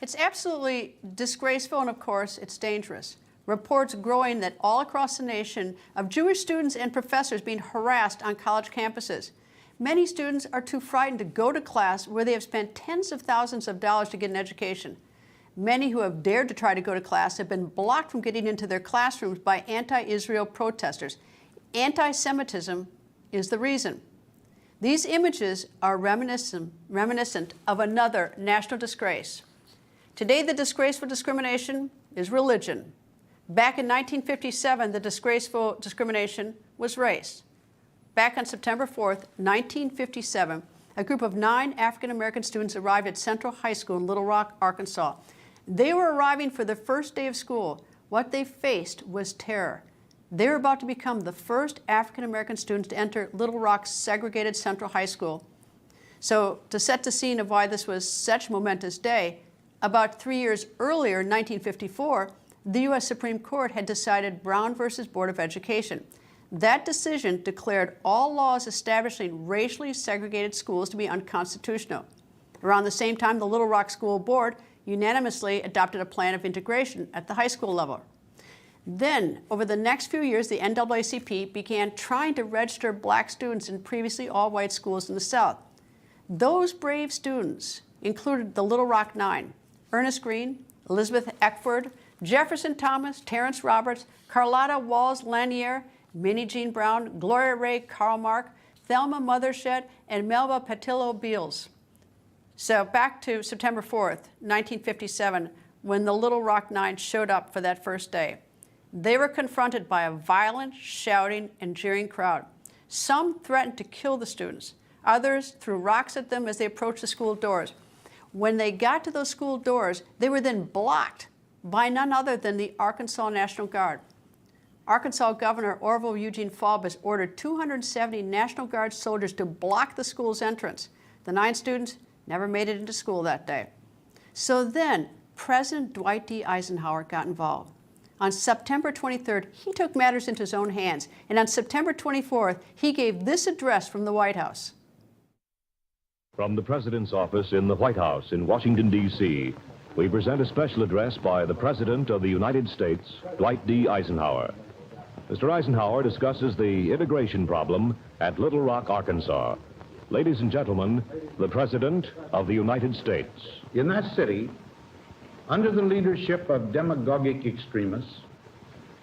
It's absolutely disgraceful, and of course, it's dangerous. Reports growing that all across the nation of Jewish students and professors being harassed on college campuses. Many students are too frightened to go to class where they have spent tens of thousands of dollars to get an education. Many who have dared to try to go to class have been blocked from getting into their classrooms by anti-Israel protesters. Anti-Semitism is the reason. These images are reminiscent of another national disgrace. Today, the disgraceful discrimination is religion. Back in 1957, the disgraceful discrimination was race. Back on September 4th, 1957, a group of 9 African-American students arrived at Central High School in Little Rock, Arkansas. They were arriving for the first day of school. What they faced was terror. They were about to become the first African-American students to enter Little Rock's segregated Central High School. So to set the scene of why this was such a momentous day, about 3 years earlier, in 1954, the U.S. Supreme Court had decided Brown versus Board of Education. That decision declared all laws establishing racially segregated schools to be unconstitutional. Around the same time, the Little Rock School Board unanimously adopted a plan of integration at the high school level. Then, over the next few years, the NAACP began trying to register black students in previously all-white schools in the South. Those brave students included the Little Rock Nine: Ernest Green, Elizabeth Eckford, Jefferson Thomas, Terrence Roberts, Carlotta Walls Lanier, Minnie Jean Brown, Gloria Ray Karl Mark, Thelma Mothershed, and Melba Patillo Beals. So back to September 4th, 1957, when the Little Rock Nine showed up for that first day. They were confronted by a violent, shouting, and jeering crowd. Some threatened to kill the students. Others threw rocks at them as they approached the school doors. When they got to those school doors, they were then blocked by none other than the Arkansas National Guard. Arkansas Governor Orville Eugene Faubus ordered 270 National Guard soldiers to block the school's entrance. The 9 students never made it into school that day. So then, President Dwight D. Eisenhower got involved. On September 23rd, he took matters into his own hands, and on September 24th, he gave this address from the White House. From the President's office in the White House in Washington, D.C., we present a special address by the President of the United States, Dwight D. Eisenhower. Mr. Eisenhower discusses the immigration problem at Little Rock, Arkansas. Ladies and gentlemen, the President of the United States. In that city, under the leadership of demagogic extremists,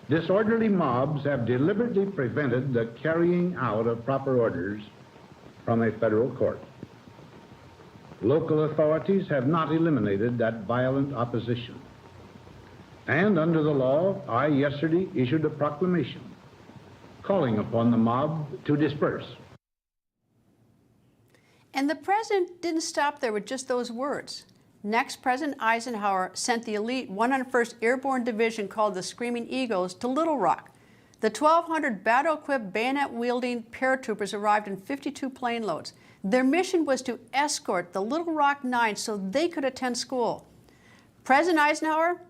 disorderly mobs have deliberately prevented the carrying out of proper orders from a federal court. Local authorities have not eliminated that violent opposition. And under the law, I yesterday issued a proclamation calling upon the mob to disperse. And the president didn't stop there with just those words. Next, President Eisenhower sent the elite 101st Airborne Division, called the Screaming Eagles, to Little Rock. The 1,200 battle-equipped, bayonet-wielding paratroopers arrived in 52 plane loads. Their mission was to escort the Little Rock Nine so they could attend school. President Eisenhower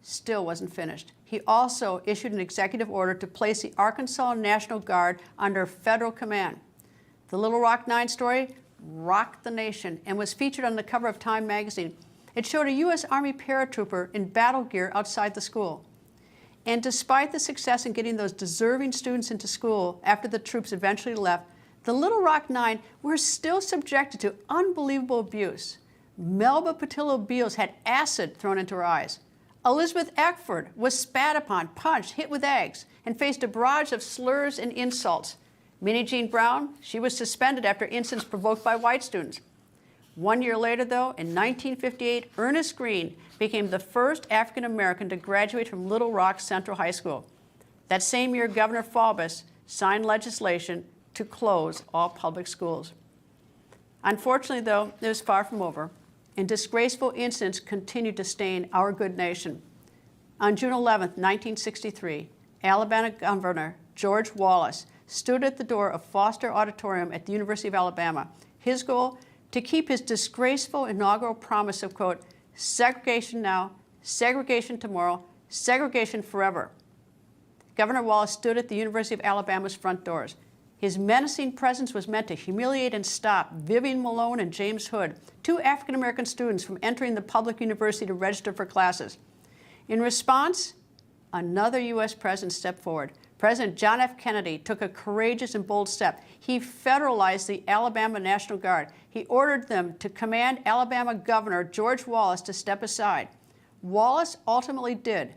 still wasn't finished. He also issued an executive order to place the Arkansas National Guard under federal command. The Little Rock Nine story rocked the nation and was featured on the cover of Time magazine. It showed a U.S. Army paratrooper in battle gear outside the school. And despite the success in getting those deserving students into school after the troops eventually left, the Little Rock Nine were still subjected to unbelievable abuse. Melba Patillo Beals had acid thrown into her eyes. Elizabeth Eckford was spat upon, punched, hit with eggs, and faced a barrage of slurs and insults. Minnie Jean Brown, she was suspended after incidents provoked by white students. 1 year later, though, in 1958, Ernest Green became the first African-American to graduate from Little Rock Central High School. That same year, Governor Faubus signed legislation to close all public schools. Unfortunately, though, it was far from over, and disgraceful incidents continued to stain our good nation. On June 11, 1963, Alabama Governor George Wallace stood at the door of Foster Auditorium at the University of Alabama. His goal, to keep his disgraceful inaugural promise of, quote, segregation now, segregation tomorrow, segregation forever. Governor Wallace stood at the University of Alabama's front doors. His menacing presence was meant to humiliate and stop Vivian Malone and James Hood, two African-American students, from entering the public university to register for classes. In response, another U.S. president stepped forward. President John F. Kennedy took a courageous and bold step. He federalized the Alabama National Guard. He ordered them to command Alabama Governor George Wallace to step aside. Wallace ultimately did.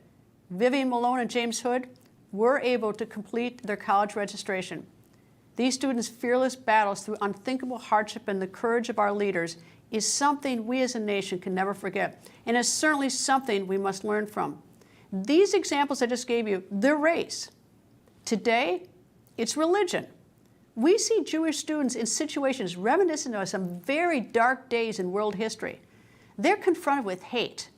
Vivian Malone and James Hood were able to complete their college registration. These students' fearless battles through unthinkable hardship and the courage of our leaders is something we as a nation can never forget, and is certainly something we must learn from. These examples I just gave you, they're race. Today, it's religion. We see Jewish students in situations reminiscent of some very dark days in world history. They're confronted with hate.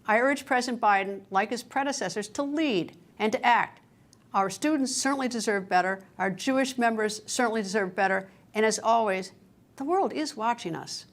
I urge President Biden, like his predecessors, to lead and to act. Our students certainly deserve better. Our Jewish members certainly deserve better. And as always, the world is watching us.